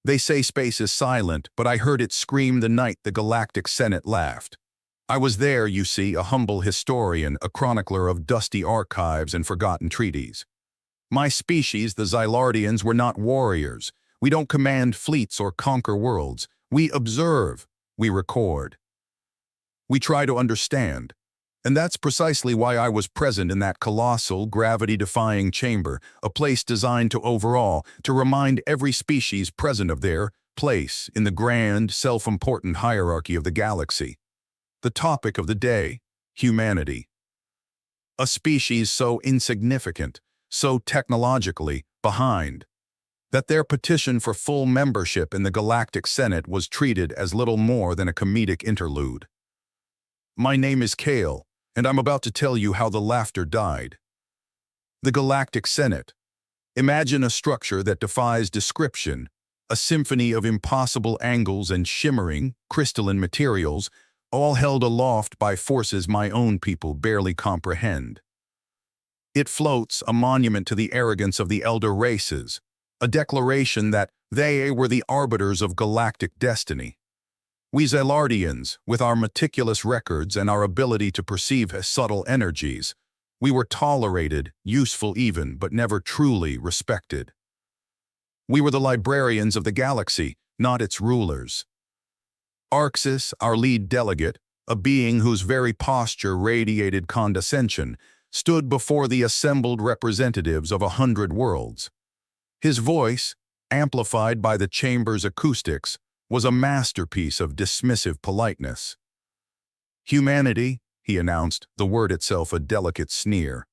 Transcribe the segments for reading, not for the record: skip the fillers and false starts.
They say space is silent, but I heard it scream the night the Galactic Senate laughed. I was there, you see, a humble historian, a chronicler of dusty archives and forgotten treaties. My species, the Xylardians, were not warriors. We don't command fleets or conquer worlds. We observe. We record. We try to understand. And that's precisely why I was present in that colossal, gravity-defying chamber, a place designed to overawe, to remind every species present of their place in the grand, self-important hierarchy of the galaxy. The topic of the day: humanity. A species so insignificant, so technologically behind, that their petition for full membership in the Galactic Senate was treated as little more than a comedic interlude. My name is Kale, and I'm about to tell you how the laughter died. The Galactic Senate. Imagine a structure that defies description, a symphony of impossible angles and shimmering, crystalline materials, all held aloft by forces my own people barely comprehend. It floats, a monument to the arrogance of the elder races, a declaration that they were the arbiters of galactic destiny. We Xylardians, with our meticulous records and our ability to perceive subtle energies, we were tolerated, useful even, but never truly respected. We were the librarians of the galaxy, not its rulers. Arxis, our lead delegate, a being whose very posture radiated condescension, stood before the assembled representatives of 100 worlds. His voice, amplified by the chamber's acoustics, was a masterpiece of dismissive politeness. Humanity, he announced, the word itself a delicate sneer.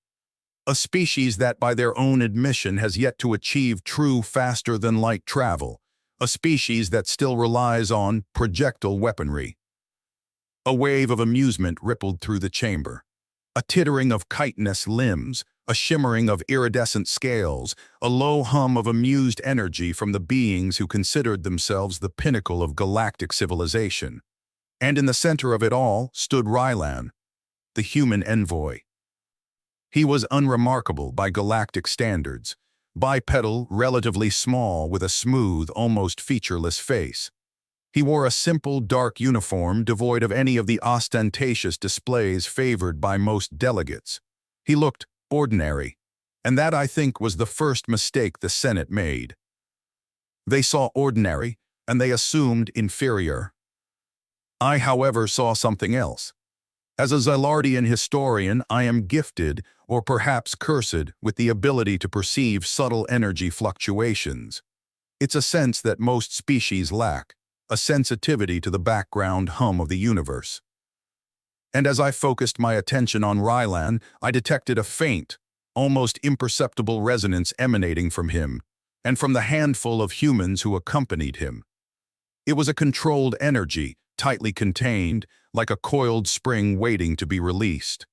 A species that, by their own admission, has yet to achieve true faster-than-light travel. A species that still relies on projectile weaponry. A wave of amusement rippled through the chamber. A tittering of chitinous limbs, a shimmering of iridescent scales, a low hum of amused energy from the beings who considered themselves the pinnacle of galactic civilization. And in the center of it all stood Rylan, the human envoy. He was unremarkable by galactic standards, bipedal, relatively small, with a smooth, almost featureless face. He wore a simple, dark uniform devoid of any of the ostentatious displays favored by most delegates. He looked ordinary, and that, I think, was the first mistake the Senate made. They saw ordinary, and they assumed inferior. I, however, saw something else. As a Xylardian historian, I am gifted, or perhaps cursed, with the ability to perceive subtle energy fluctuations. It's a sense that most species lack, a sensitivity to the background hum of the universe. And as I focused my attention on Rylan, I detected a faint, almost imperceptible resonance emanating from him, and from the handful of humans who accompanied him. It was a controlled energy, tightly contained, like a coiled spring waiting to be released.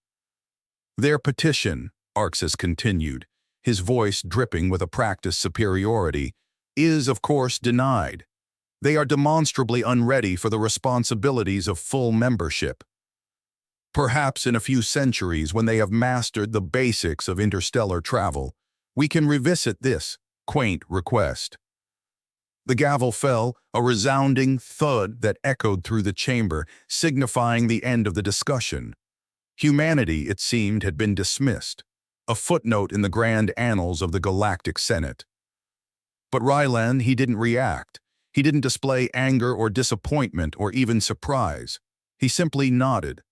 Their petition, Arxis continued, his voice dripping with a practiced superiority, is, of course, denied. They are demonstrably unready for the responsibilities of full membership. Perhaps in a few centuries, when they have mastered the basics of interstellar travel, we can revisit this quaint request. The gavel fell, a resounding thud that echoed through the chamber, signifying the end of the discussion. Humanity, it seemed, had been dismissed, a footnote in the grand annals of the Galactic Senate. But Rylan, he didn't react. He didn't display anger or disappointment or even surprise. He simply nodded.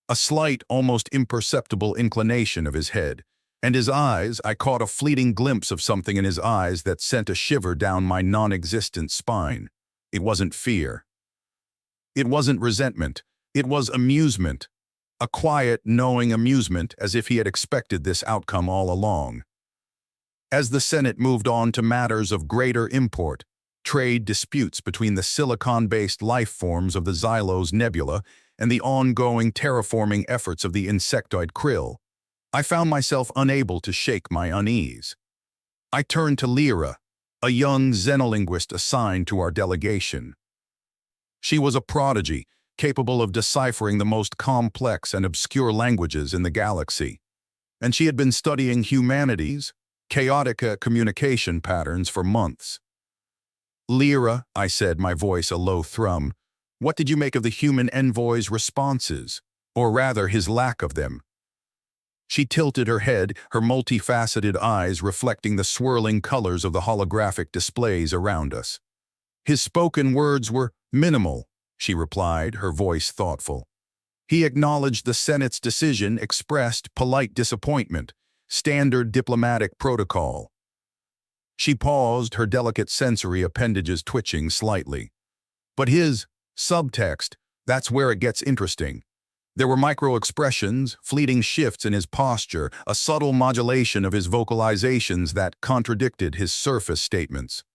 A slight, almost imperceptible inclination of his head, and his eyes, I caught a fleeting glimpse of something in his eyes that sent a shiver down my non-existent spine. It wasn't fear. It wasn't resentment. It was amusement. A quiet, knowing amusement, as if he had expected this outcome all along. As the Senate moved on to matters of greater import, trade disputes between the silicon-based life forms of the Xylos Nebula and the ongoing terraforming efforts of the insectoid krill, I found myself unable to shake my unease. I turned to Lyra, a young xenolinguist assigned to our delegation. She was a prodigy, capable of deciphering the most complex and obscure languages in the galaxy, and she had been studying humanities, chaotic communication patterns for months. Lyra, I said, my voice a low thrum, what did you make of the human envoy's responses? Or rather, his lack of them? She tilted her head, her multifaceted eyes reflecting the swirling colors of the holographic displays around us. His spoken words were minimal, she replied, her voice thoughtful. He acknowledged the Senate's decision, expressed polite disappointment, standard diplomatic protocol. She paused, her delicate sensory appendages twitching slightly. But his subtext, that's where it gets interesting. There were micro-expressions, fleeting shifts in his posture, a subtle modulation of his vocalizations that contradicted his surface statements.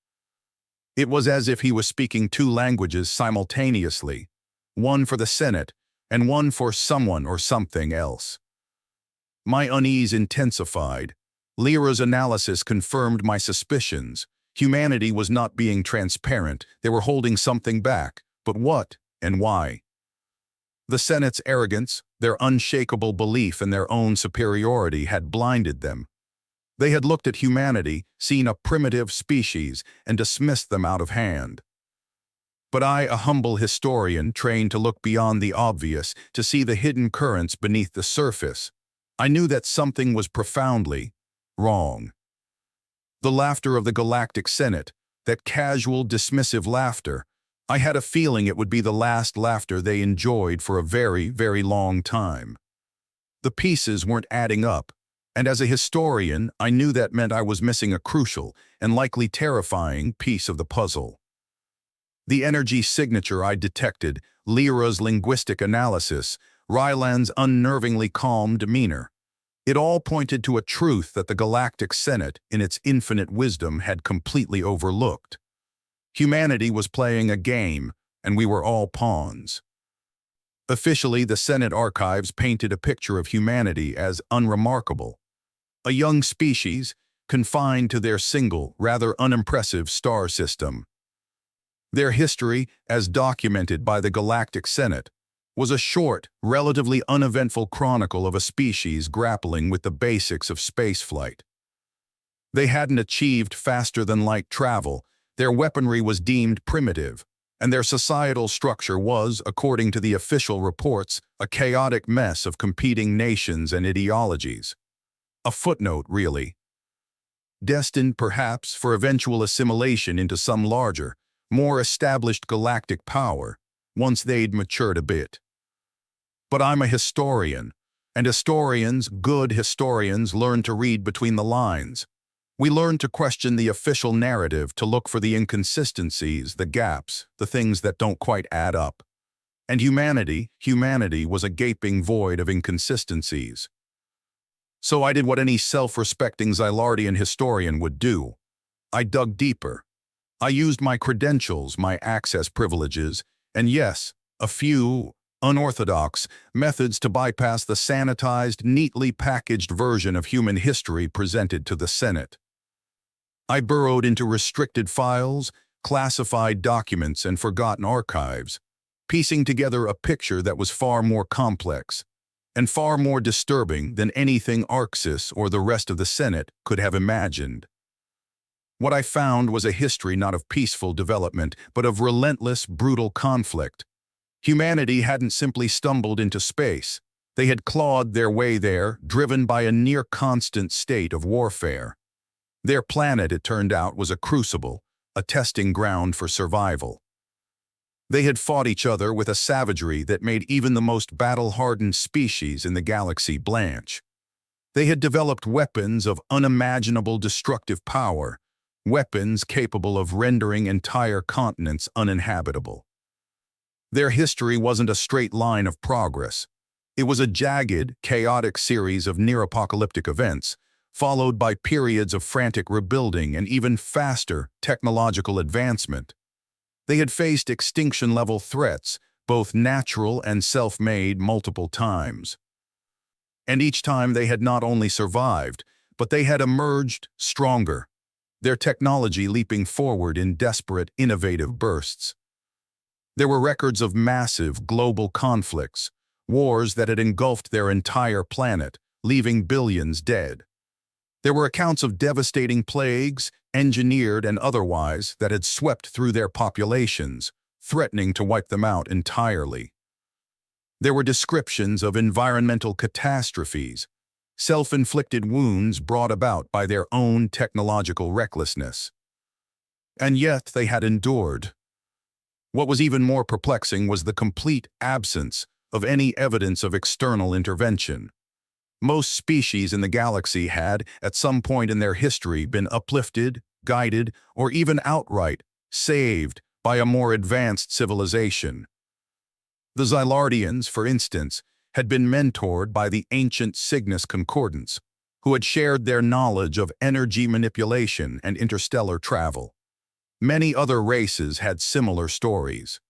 It was as if he was speaking two languages simultaneously, one for the Senate and one for someone or something else. My unease intensified. Lyra's analysis confirmed my suspicions. Humanity was not being transparent. They were holding something back. But what and why? The Senate's arrogance, their unshakable belief in their own superiority had blinded them. They had looked at humanity, seen a primitive species, and dismissed them out of hand. But I, a humble historian, trained to look beyond the obvious, to see the hidden currents beneath the surface, I knew that something was profoundly wrong. The laughter of the Galactic Senate, that casual, dismissive laughter, I had a feeling it would be the last laughter they enjoyed for a very, very long time. The pieces weren't adding up, and as a historian, I knew that meant I was missing a crucial and likely terrifying piece of the puzzle. The energy signature I detected, Lyra's linguistic analysis, Ryland's unnervingly calm demeanor. It all pointed to a truth that the Galactic Senate, in its infinite wisdom, had completely overlooked. Humanity was playing a game, and we were all pawns. Officially, the Senate archives painted a picture of humanity as unremarkable. A young species, confined to their single, rather unimpressive star system. Their history, as documented by the Galactic Senate, was a short, relatively uneventful chronicle of a species grappling with the basics of spaceflight. They hadn't achieved faster-than-light travel, their weaponry was deemed primitive, and their societal structure was, according to the official reports, a chaotic mess of competing nations and ideologies. A footnote, really. Destined, perhaps, for eventual assimilation into some larger, more established galactic power, once they'd matured a bit. But I'm a historian, and historians, good historians, learn to read between the lines. We learn to question the official narrative, to look for the inconsistencies, the gaps, the things that don't quite add up. And humanity was a gaping void of inconsistencies. So I did what any self-respecting Xylardian historian would do. I dug deeper. I used my credentials, my access privileges, and yes, a few unorthodox methods to bypass the sanitized, neatly packaged version of human history presented to the Senate. I burrowed into restricted files, classified documents, and forgotten archives, piecing together a picture that was far more complex and far more disturbing than anything Arxis or the rest of the Senate could have imagined. What I found was a history not of peaceful development, but of relentless, brutal conflict. Humanity hadn't simply stumbled into space. They had clawed their way there, driven by a near-constant state of warfare. Their planet, it turned out, was a crucible, a testing ground for survival. They had fought each other with a savagery that made even the most battle-hardened species in the galaxy blanch. They had developed weapons of unimaginable destructive power, weapons capable of rendering entire continents uninhabitable. Their history wasn't a straight line of progress. It was a jagged, chaotic series of near-apocalyptic events, followed by periods of frantic rebuilding and even faster technological advancement. They had faced extinction-level threats, both natural and self-made, multiple times. And each time they had not only survived, but they had emerged stronger, their technology leaping forward in desperate, innovative bursts. There were records of massive, global conflicts, wars that had engulfed their entire planet, leaving billions dead. There were accounts of devastating plagues, engineered and otherwise, that had swept through their populations, threatening to wipe them out entirely. There were descriptions of environmental catastrophes, self-inflicted wounds brought about by their own technological recklessness. And yet they had endured. What was even more perplexing was the complete absence of any evidence of external intervention. Most species in the galaxy had, at some point in their history, been uplifted, guided, or even outright saved by a more advanced civilization. The Xylardians, for instance, had been mentored by the ancient Cygnus Concordants, who had shared their knowledge of energy manipulation and interstellar travel. Many other races had similar stories.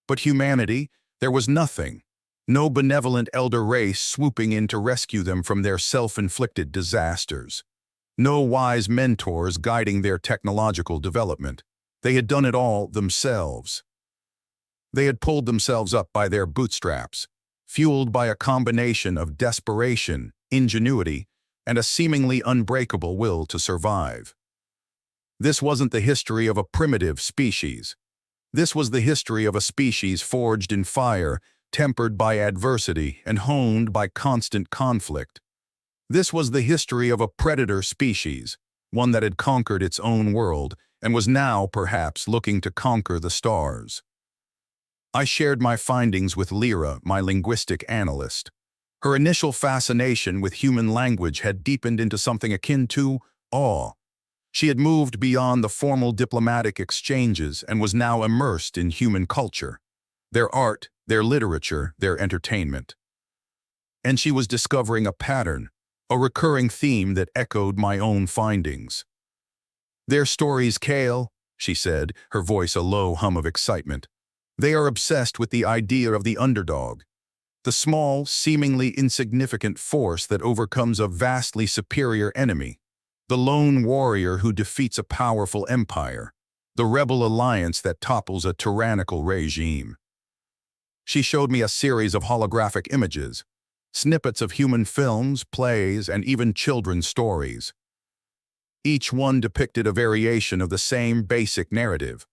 But humanity, there was nothing. No benevolent elder race swooping in to rescue them from their self-inflicted disasters. No wise mentors guiding their technological development. They had done it all themselves. They had pulled themselves up by their bootstraps, fueled by a combination of desperation, ingenuity, and a seemingly unbreakable will to survive. This wasn't the history of a primitive species. This was the history of a species forged in fire, tempered by adversity, and honed by constant conflict. This was the history of a predator species, one that had conquered its own world and was now, perhaps, looking to conquer the stars. I shared my findings with Lyra, my linguistic analyst. Her initial fascination with human language had deepened into something akin to awe. She had moved beyond the formal diplomatic exchanges and was now immersed in human culture, their art, their literature, their entertainment. And she was discovering a pattern, a recurring theme that echoed my own findings. "Their stories, Kale," she said, her voice a low hum of excitement. "They are obsessed with the idea of the underdog, the small, seemingly insignificant force that overcomes a vastly superior enemy, the lone warrior who defeats a powerful empire, the rebel alliance that topples a tyrannical regime." She showed me a series of holographic images, snippets of human films, plays, and even children's stories. Each one depicted a variation of the same basic narrative,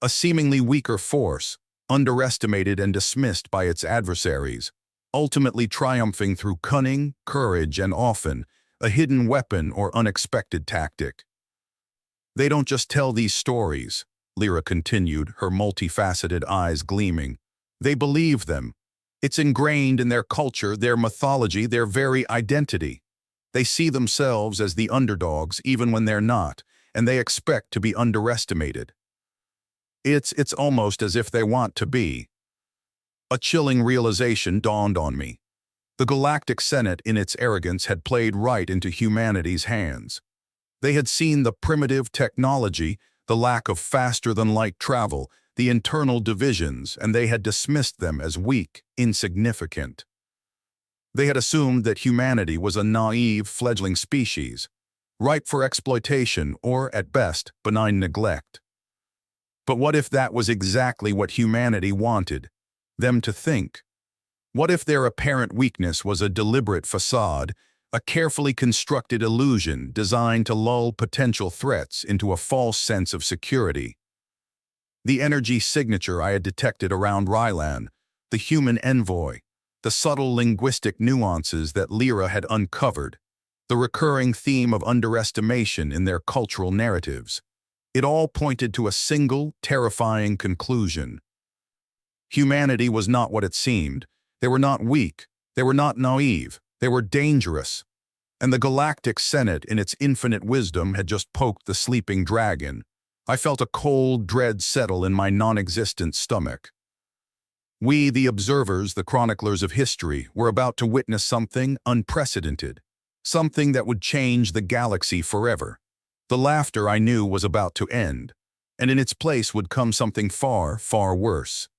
a seemingly weaker force, underestimated and dismissed by its adversaries, ultimately triumphing through cunning, courage, and often a hidden weapon or unexpected tactic. "They don't just tell these stories," Lyra continued, her multifaceted eyes gleaming. "They believe them. It's ingrained in their culture, their mythology, their very identity. They see themselves as the underdogs even when they're not, and they expect to be underestimated. It's almost as if they want to be." A chilling realization dawned on me. The Galactic Senate, in its arrogance, had played right into humanity's hands. They had seen the primitive technology, the lack of faster-than-light travel, the internal divisions, and they had dismissed them as weak, insignificant. They had assumed that humanity was a naive, fledgling species, ripe for exploitation or, at best, benign neglect. But what if that was exactly what humanity wanted them to think? What if their apparent weakness was a deliberate facade, a carefully constructed illusion designed to lull potential threats into a false sense of security? The energy signature I had detected around Rylan, the human envoy, the subtle linguistic nuances that Lyra had uncovered, the recurring theme of underestimation in their cultural narratives, it all pointed to a single, terrifying conclusion. Humanity was not what it seemed. They were not weak. They were not naive. They were dangerous. And the Galactic Senate, in its infinite wisdom, had just poked the sleeping dragon. I felt a cold dread settle in my non-existent stomach. We, the observers, the chroniclers of history, were about to witness something unprecedented, something that would change the galaxy forever. The laughter I knew was about to end, and in its place would come something far, far worse.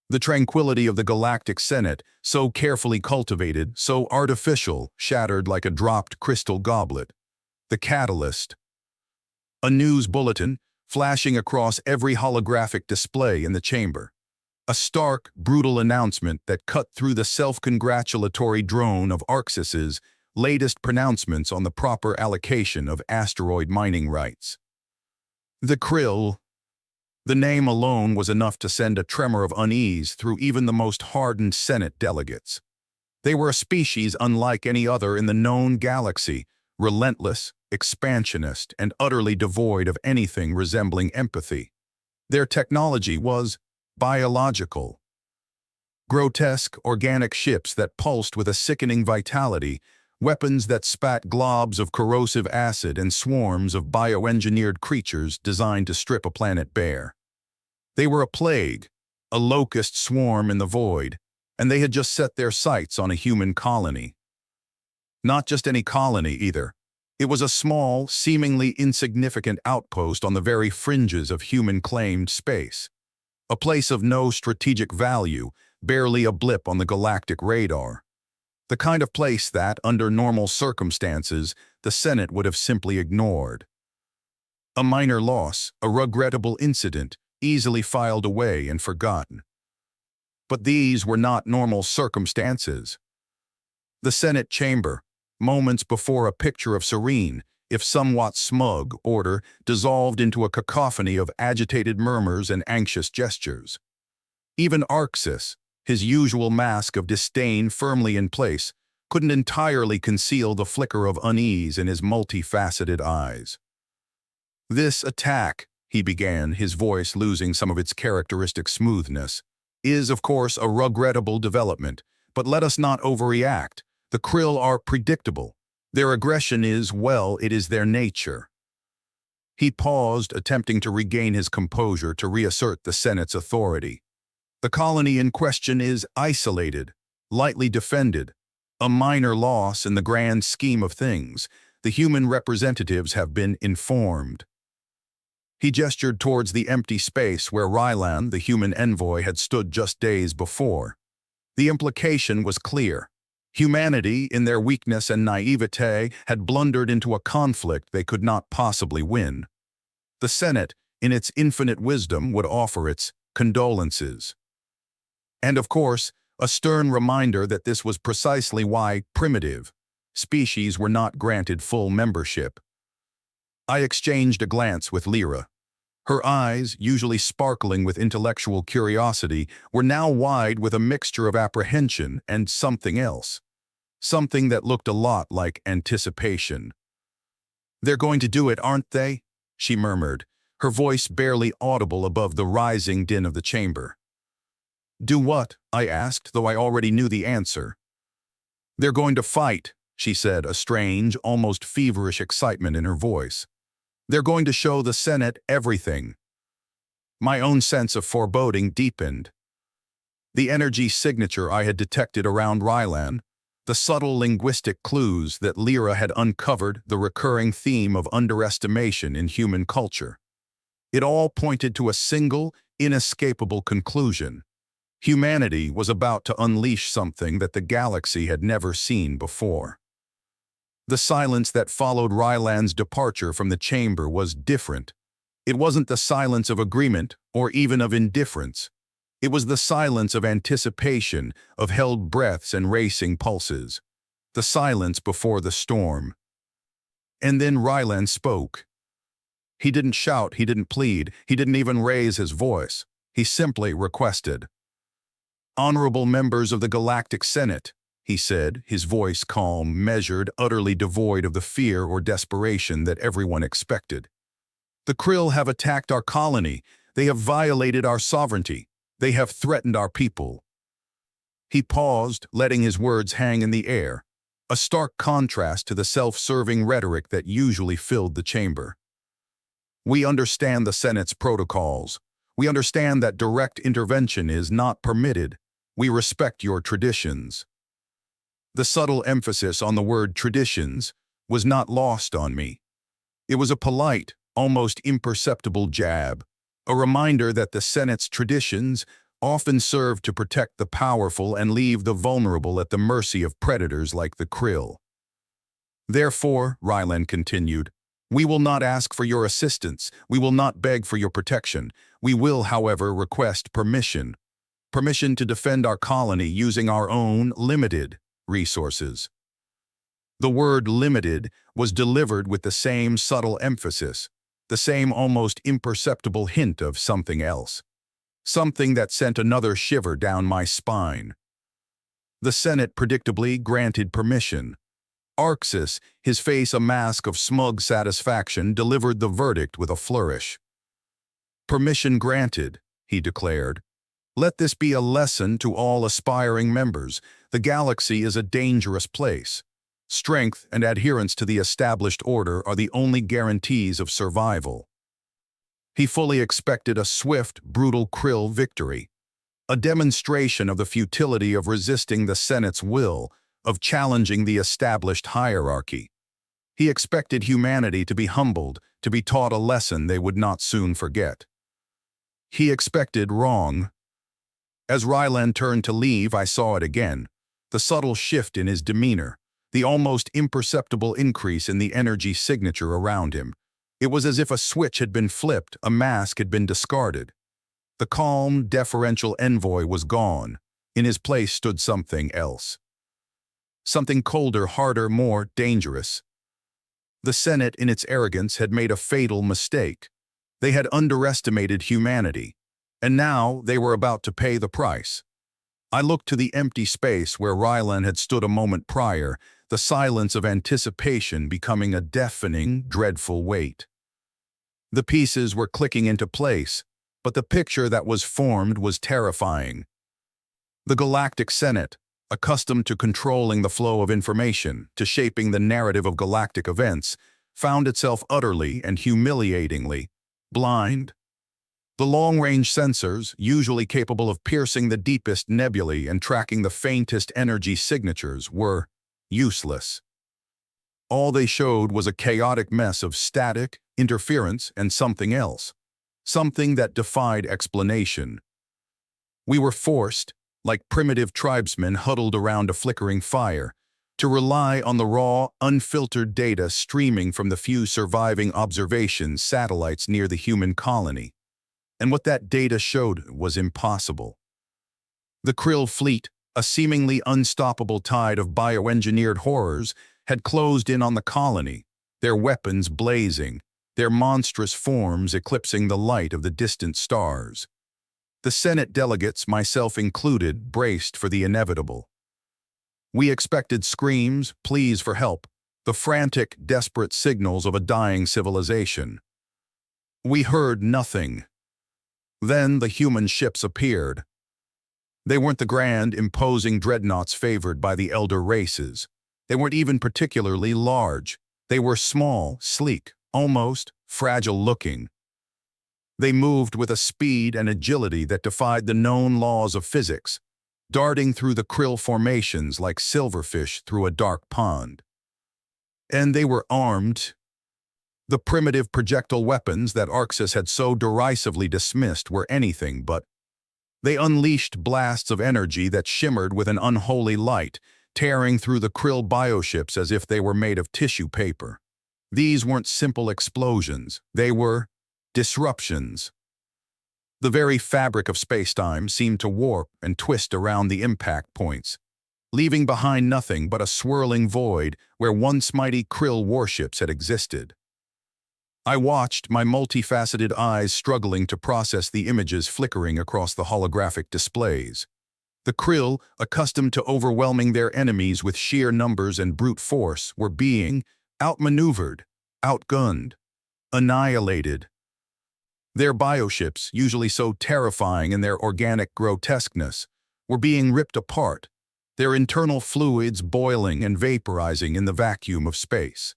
The tranquility of the Galactic Senate, so carefully cultivated, so artificial, shattered like a dropped crystal goblet. The catalyst. A news bulletin, flashing across every holographic display in the chamber. A stark, brutal announcement that cut through the self-congratulatory drone of Arxuses, latest pronouncements on the proper allocation of asteroid mining rights. The Krill. The name alone was enough to send a tremor of unease through even the most hardened Senate delegates. They were a species unlike any other in the known galaxy, relentless, expansionist, and utterly devoid of anything resembling empathy. Their technology was biological. Grotesque, organic ships that pulsed with a sickening vitality, weapons that spat globs of corrosive acid, and swarms of bioengineered creatures designed to strip a planet bare. They were a plague, a locust swarm in the void, and they had just set their sights on a human colony. Not just any colony, either. It was a small, seemingly insignificant outpost on the very fringes of human-claimed space. A place of no strategic value, barely a blip on the galactic radar. The kind of place that, under normal circumstances, the Senate would have simply ignored. A minor loss, a regrettable incident, easily filed away and forgotten. But these were not normal circumstances. The Senate chamber, moments before a picture of serene, if somewhat smug, order dissolved into a cacophony of agitated murmurs and anxious gestures. Even Arxis, his usual mask of disdain firmly in place, couldn't entirely conceal the flicker of unease in his multifaceted eyes. "This attack," he began, his voice losing some of its characteristic smoothness, "is, of course, a regrettable development, but let us not overreact. The Krill are predictable. Their aggression is, well, it is their nature." He paused, attempting to regain his composure to reassert the Senate's authority. "The colony in question is isolated, lightly defended, a minor loss in the grand scheme of things. The human representatives have been informed." He gestured towards the empty space where Rylan, the human envoy, had stood just days before. The implication was clear. Humanity, in their weakness and naivete, had blundered into a conflict they could not possibly win. The Senate, in its infinite wisdom, would offer its condolences. And, of course, a stern reminder that this was precisely why primitive species were not granted full membership. I exchanged a glance with Lyra. Her eyes, usually sparkling with intellectual curiosity, were now wide with a mixture of apprehension and something else. Something that looked a lot like anticipation. "They're going to do it, aren't they?" she murmured, her voice barely audible above the rising din of the chamber. "Do what?" I asked, though I already knew the answer. "They're going to fight," she said, a strange, almost feverish excitement in her voice. "They're going to show the Senate everything." My own sense of foreboding deepened. The energy signature I had detected around Rylan, the subtle linguistic clues that Lyra had uncovered, the recurring theme of underestimation in human culture. It all pointed to a single, inescapable conclusion. Humanity was about to unleash something that the galaxy had never seen before. The silence that followed Rylan's departure from the chamber was different. It wasn't the silence of agreement or even of indifference. It was the silence of anticipation, of held breaths and racing pulses. The silence before the storm. And then Rylan spoke. He didn't shout, he didn't plead, he didn't even raise his voice. He simply requested. "Honorable members of the Galactic Senate," he said, his voice calm, measured, utterly devoid of the fear or desperation that everyone expected. "The Krill have attacked our colony. They have violated our sovereignty. They have threatened our people." He paused, letting his words hang in the air, a stark contrast to the self-serving rhetoric that usually filled the chamber. "We understand the Senate's protocols. We understand that direct intervention is not permitted. We respect your traditions." The subtle emphasis on the word traditions was not lost on me. It was a polite, almost imperceptible jab, a reminder that the Senate's traditions often serve to protect the powerful and leave the vulnerable at the mercy of predators like the Krill. "Therefore," Rylan continued, "we will not ask for your assistance. We will not beg for your protection. We will, however, request permission. Permission to defend our colony using our own limited resources." The word limited was delivered with the same subtle emphasis, the same almost imperceptible hint of something else. Something that sent another shiver down my spine. The Senate predictably granted permission. Arxis, his face a mask of smug satisfaction, delivered the verdict with a flourish. "Permission granted," he declared. "Let this be a lesson to all aspiring members. The galaxy is a dangerous place. Strength and adherence to the established order are the only guarantees of survival." He fully expected a swift, brutal Krill victory, a demonstration of the futility of resisting the Senate's will, of challenging the established hierarchy. He expected humanity to be humbled, to be taught a lesson they would not soon forget. He expected wrong. As Ryland turned to leave, I saw it again, the subtle shift in his demeanor, the almost imperceptible increase in the energy signature around him. It was as if a switch had been flipped, a mask had been discarded. The calm, deferential envoy was gone. In his place stood something else. Something colder, harder, more dangerous. The Senate, in its arrogance, had made a fatal mistake. They had underestimated humanity, and now they were about to pay the price. I looked to the empty space where Rylan had stood a moment prior, the silence of anticipation becoming a deafening, dreadful weight. The pieces were clicking into place, but the picture that was formed was terrifying. The Galactic Senate, accustomed to controlling the flow of information, to shaping the narrative of galactic events, found itself utterly and humiliatingly blind. The long-range sensors, usually capable of piercing the deepest nebulae and tracking the faintest energy signatures, were useless. All they showed was a chaotic mess of static, interference, and something else. Something that defied explanation. We were forced, like primitive tribesmen huddled around a flickering fire, to rely on the raw, unfiltered data streaming from the few surviving observation satellites near the human colony. And what that data showed was impossible. The Krill fleet, a seemingly unstoppable tide of bioengineered horrors, had closed in on the colony, their weapons blazing, their monstrous forms eclipsing the light of the distant stars. The Senate delegates, myself included, braced for the inevitable. We expected screams, pleas for help, the frantic, desperate signals of a dying civilization. We heard nothing. Then the human ships appeared. They weren't the grand, imposing dreadnoughts favored by the elder races. They weren't even particularly large. They were small, sleek, almost fragile-looking. They moved with a speed and agility that defied the known laws of physics, darting through the Krill formations like silverfish through a dark pond. And they were armed. The primitive projectile weapons that Arxis had so derisively dismissed were anything but. They unleashed blasts of energy that shimmered with an unholy light, tearing through the Krill bioships as if they were made of tissue paper. These weren't simple explosions. They were disruptions. The very fabric of spacetime seemed to warp and twist around the impact points, leaving behind nothing but a swirling void where once mighty Krill warships had existed. I watched, my multifaceted eyes struggling to process the images flickering across the holographic displays. The Krill, accustomed to overwhelming their enemies with sheer numbers and brute force, were being outmaneuvered, outgunned, annihilated. Their bioships, usually so terrifying in their organic grotesqueness, were being ripped apart, their internal fluids boiling and vaporizing in the vacuum of space.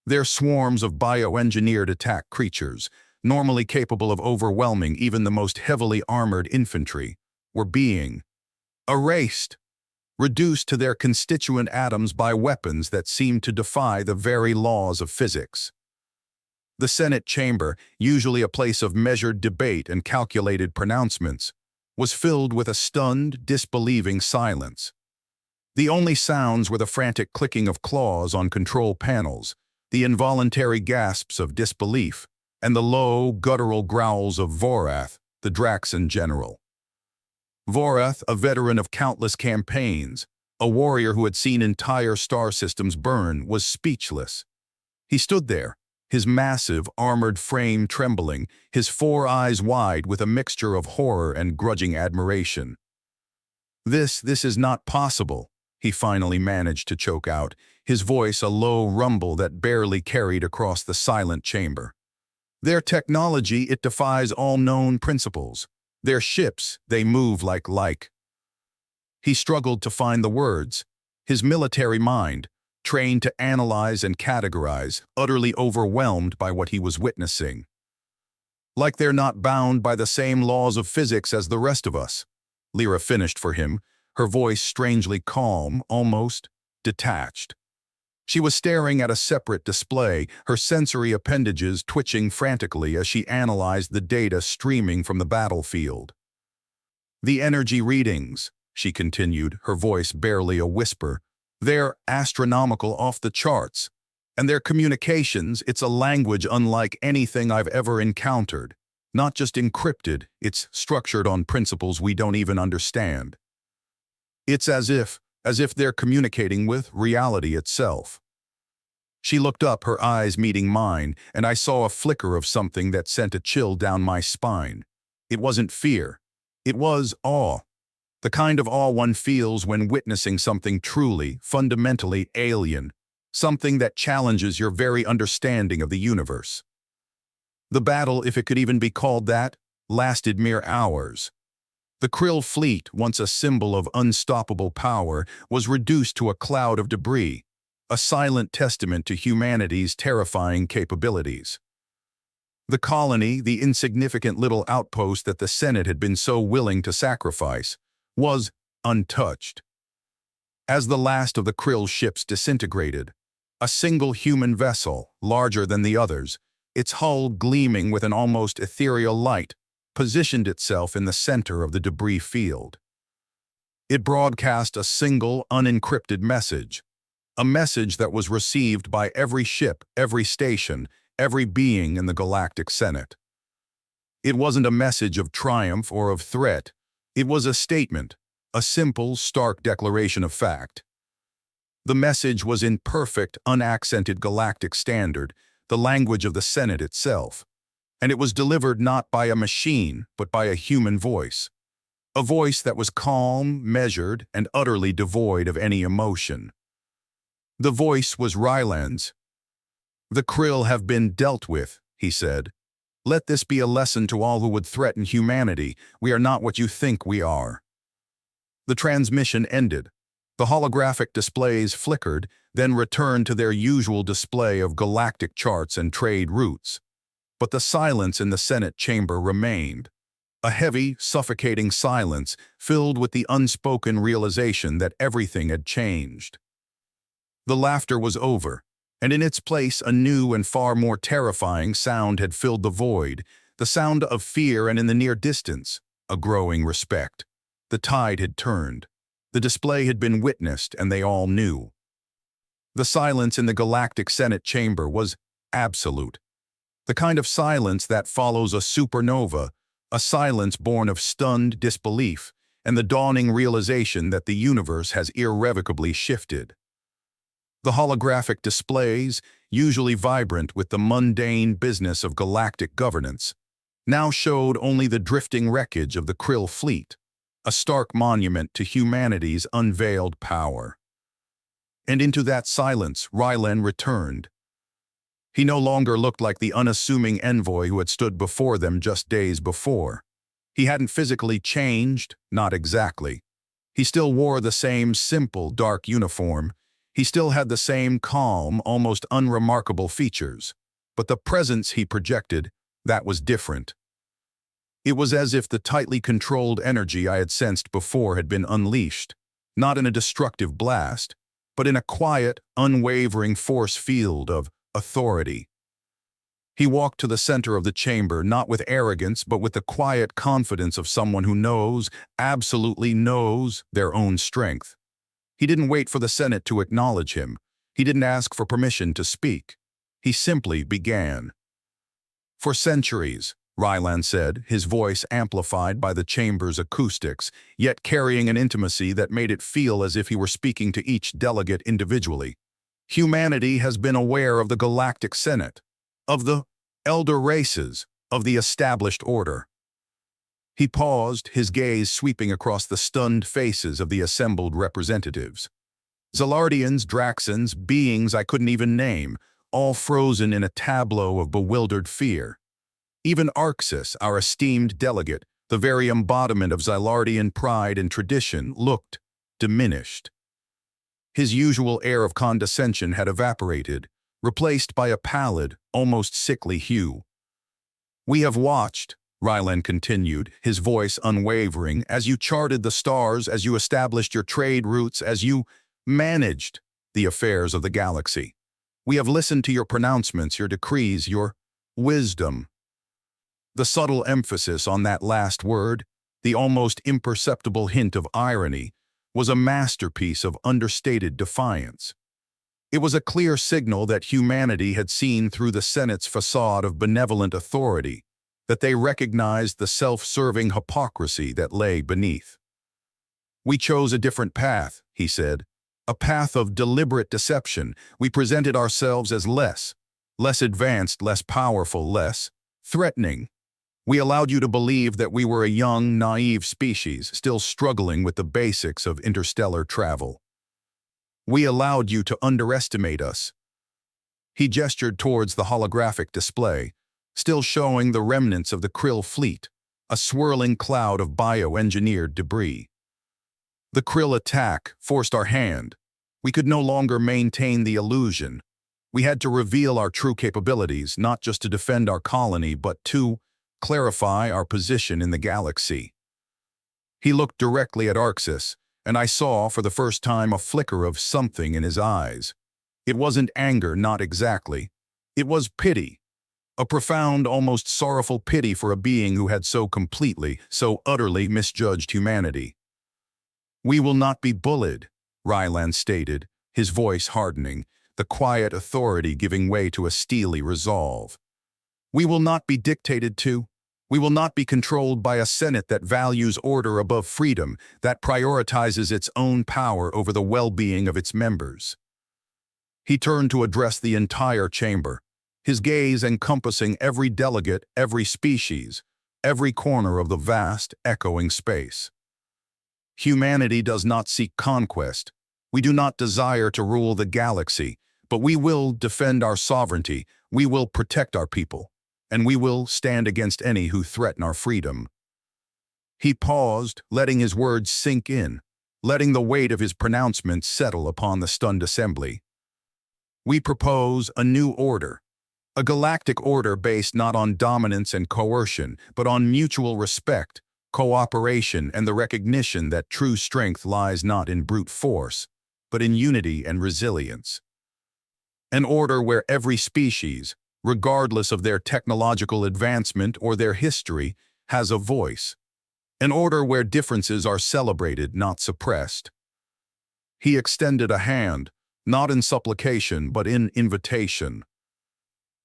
Their swarms of bioengineered attack creatures, normally capable of overwhelming even the most heavily armored infantry, were being erased, reduced to their constituent atoms by weapons that seemed to defy the very laws of physics. The Senate chamber, usually a place of measured debate and calculated pronouncements, was filled with a stunned, disbelieving silence. The only sounds were the frantic clicking of claws on control panels, the involuntary gasps of disbelief, and the low, guttural growls of Vorath, the Draxan general. Vorath, a veteran of countless campaigns, A warrior who had seen entire star systems burn was speechless. He stood there, his massive, armored frame trembling, his 4 eyes wide with a mixture of horror and grudging admiration. This is not possible, he finally managed to choke out, his voice a low rumble that barely carried across the silent chamber. Their technology, it defies all known principles. Their ships, they move like. He struggled to find the words. His military mind, trained to analyze and categorize, utterly overwhelmed by what he was witnessing. Like they're not bound by the same laws of physics as the rest of us, Lyra finished for him, her voice strangely calm, almost detached. She was staring at a separate display, her sensory appendages twitching frantically as she analyzed the data streaming from the battlefield. The energy readings, she continued, her voice barely a whisper, they're astronomical, off the charts. And their communications, it's a language unlike anything I've ever encountered. Not just encrypted, it's structured on principles we don't even understand. It's as if they're communicating with reality itself. She looked up, her eyes meeting mine, and I saw a flicker of something that sent a chill down my spine. It wasn't fear. It was awe. The kind of awe one feels when witnessing something truly, fundamentally alien, something that challenges your very understanding of the universe. The battle, if it could even be called that, lasted mere hours. The Krill fleet, once a symbol of unstoppable power, was reduced to a cloud of debris, a silent testament to humanity's terrifying capabilities. The colony, the insignificant little outpost that the Senate had been so willing to sacrifice, was untouched. As the last of the Krill ships disintegrated, a single human vessel, larger than the others, its hull gleaming with an almost ethereal light, positioned itself in the center of the debris field. It broadcast a single, unencrypted message, a message that was received by every ship, every station, every being in the Galactic Senate. It wasn't a message of triumph or of threat. It was a statement, a simple, stark declaration of fact. The message was in perfect, unaccented galactic standard, the language of the Senate itself, and it was delivered not by a machine, but by a human voice. A voice that was calm, measured, and utterly devoid of any emotion. The voice was Ryland's. "The Krill have been dealt with," he said. "Let this be a lesson to all who would threaten humanity. We are not what you think we are." The transmission ended. The holographic displays flickered, then returned to their usual display of galactic charts and trade routes. But the silence in the Senate chamber remained. A heavy, suffocating silence filled with the unspoken realization that everything had changed. The laughter was over, and in its place a new and far more terrifying sound had filled the void, the sound of fear, and in the near distance, a growing respect. The tide had turned. The display had been witnessed, and they all knew. The silence in the Galactic Senate chamber was absolute. The kind of silence that follows a supernova, a silence born of stunned disbelief and the dawning realization that the universe has irrevocably shifted. The holographic displays, usually vibrant with the mundane business of galactic governance, now showed only the drifting wreckage of the Krill fleet, a stark monument to humanity's unveiled power. And into that silence Ryland returned. He no longer looked like the unassuming envoy who had stood before them just days before. He hadn't physically changed, not exactly. He still wore the same simple, dark uniform. He still had the same calm, almost unremarkable features. But the presence he projected, that was different. It was as if the tightly controlled energy I had sensed before had been unleashed, not in a destructive blast, but in a quiet, unwavering force field of authority. He walked to the center of the chamber, not with arrogance, but with the quiet confidence of someone who knows, absolutely knows, their own strength. He didn't wait for the Senate to acknowledge him. He didn't ask for permission to speak. He simply began. For centuries, Ryland said, his voice amplified by the chamber's acoustics, yet carrying an intimacy that made it feel as if he were speaking to each delegate individually. Humanity has been aware of the Galactic Senate, of the elder races, of the established order. He paused, his gaze sweeping across the stunned faces of the assembled representatives. Xylardians, Draxans, beings I couldn't even name, all frozen in a tableau of bewildered fear. Even Arxis, our esteemed delegate, the very embodiment of Xylardian pride and tradition, looked diminished. His usual air of condescension had evaporated, replaced by a pallid, almost sickly hue. "We have watched," Ryland continued, his voice unwavering, "as you charted the stars, as you established your trade routes, as you managed the affairs of the galaxy. We have listened to your pronouncements, your decrees, your wisdom." The subtle emphasis on that last word, the almost imperceptible hint of irony, was a masterpiece of understated defiance. It was a clear signal that humanity had seen through the Senate's facade of benevolent authority, that they recognized the self-serving hypocrisy that lay beneath. "We chose a different path," he said, "a path of deliberate deception. We presented ourselves as less advanced, less powerful, less threatening. We allowed you to believe that we were a young, naive species, still struggling with the basics of interstellar travel. We allowed you to underestimate us." He gestured towards the holographic display, still showing the remnants of the Krill fleet, a swirling cloud of bioengineered debris. "The Krill attack forced our hand. We could no longer maintain the illusion. We had to reveal our true capabilities, not just to defend our colony, but to clarify our position in the galaxy." He looked directly at Arxis, and I saw for the first time a flicker of something in his eyes. It wasn't anger, not exactly. It was pity. A profound, almost sorrowful pity for a being who had so completely, so utterly misjudged humanity. "We will not be bullied," Ryland stated, his voice hardening, the quiet authority giving way to a steely resolve. "We will not be dictated to. We will not be controlled by a Senate that values order above freedom, that prioritizes its own power over the well-being of its members." He turned to address the entire chamber, his gaze encompassing every delegate, every species, every corner of the vast, echoing space. "Humanity does not seek conquest. We do not desire to rule the galaxy, but we will defend our sovereignty, we will protect our people, and we will stand against any who threaten our freedom." He paused, letting his words sink in, letting the weight of his pronouncement settle upon the stunned assembly. "We propose a new order, a galactic order based not on dominance and coercion, but on mutual respect, cooperation, and the recognition that true strength lies not in brute force, but in unity and resilience. An order where every species, regardless of their technological advancement or their history, has a voice. An order where differences are celebrated, not suppressed." He extended a hand, not in supplication, but in invitation.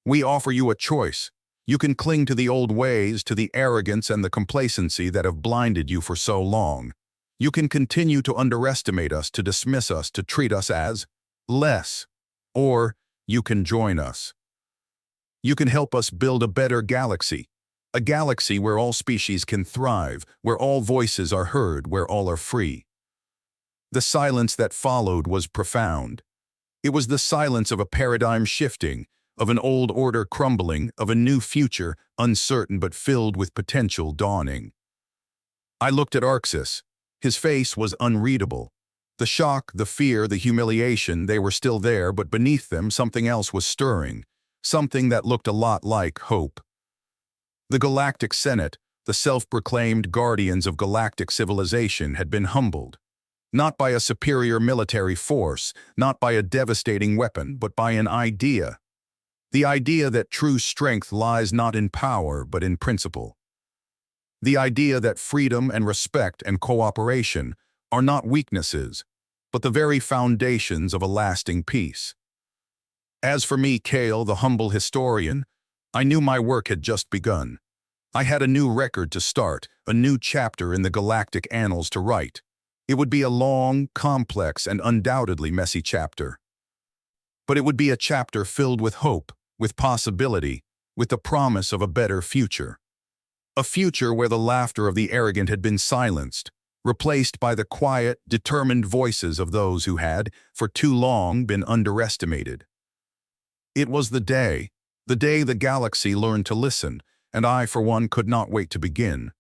"We offer you a choice. You can cling to the old ways, to the arrogance and the complacency that have blinded you for so long. You can continue to underestimate us, to dismiss us, to treat us as less. Or you can join us. You can help us build a better galaxy, a galaxy where all species can thrive, where all voices are heard, where all are free." The silence that followed was profound. It was the silence of a paradigm shifting, of an old order crumbling, of a new future, uncertain but filled with potential dawning. I looked at Arxis. His face was unreadable. The shock, the fear, the humiliation, they were still there, but beneath them something else was stirring, something that looked a lot like hope. The Galactic Senate, the self-proclaimed guardians of galactic civilization, had been humbled. Not by a superior military force, not by a devastating weapon, but by an idea. The idea that true strength lies not in power, but in principle. The idea that freedom and respect and cooperation are not weaknesses, but the very foundations of a lasting peace. As for me, Kale, the humble historian, I knew my work had just begun. I had a new record to start, a new chapter in the galactic annals to write. It would be a long, complex, and undoubtedly messy chapter. But it would be a chapter filled with hope, with possibility, with the promise of a better future. A future where the laughter of the arrogant had been silenced, replaced by the quiet, determined voices of those who had, for too long, been underestimated. It was the day the galaxy learned to listen, and I, for one, could not wait to begin.